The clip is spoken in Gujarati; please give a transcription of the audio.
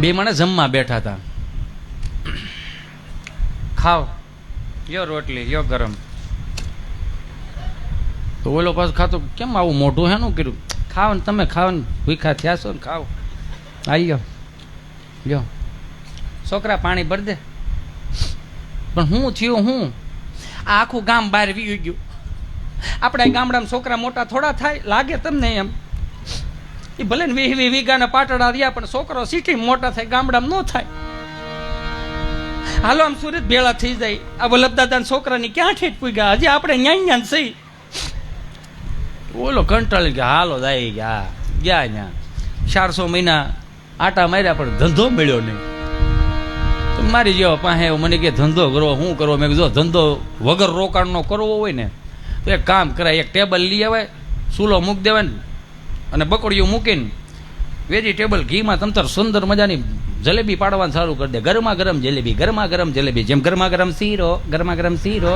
બે માણસ જમવા બેઠા હતા. ખાવ, યો રોટલી, યો ગરમ. તો ઓલો પાછું ખાતો, કેમ આવું મોઢું હેનું કર્યું? ખાવ ને તમે, ખાવ ને, ભૂખા થયા છો ને, ખાવ. આવી ગયો, લ્યો છોકરા પાણી ભરી દે. પણ હું થયું, હું આ આખું ગામ બહાર વી ગયું. આપણે ગામડામાં છોકરા મોટા થોડા થાય, લાગે તમને એમ? એ ભલે ને 20 વીઘાના પાટડા રહ્યા, પણ છોકરો સિટી મોટા થાય, ગામડામાં ન થાય. હાલો આમ સુરત ભેળા થઈ જાય. આ વલ્લભદાદાના છોકરાની ક્યાં ઠેઠ પૂગ્યા? હજી આપણે ન્યા સહી. ઓલો કંટાળી ગયા, હાલો જાય ગયા, ગયા ન્યા 400 મહિના આટા માર્યા, પણ ધંધો મળ્યો નહીં. તો મારી જેવા પાસે મને કે ધંધો કરવો, શું કરવો? મેં કીધું ધંધો વગર રોકાણનો કરવો હોય ને તો એક કામ કરાય, એક ટેબલ લઈ આવે, સૂલો મૂકી દેવાય ને, અને બકડીયું મૂકીને વેજીટેબલ ઘીમાં તમતાર સુંદર મજાની જલેબી પાડવાનું ચાલુ કરી દે. ગરમા ગરમ જલેબી, ગરમા ગરમ જલેબી, જેમ ગરમા ગરમ શીરો, ગરમા ગરમ શીરો.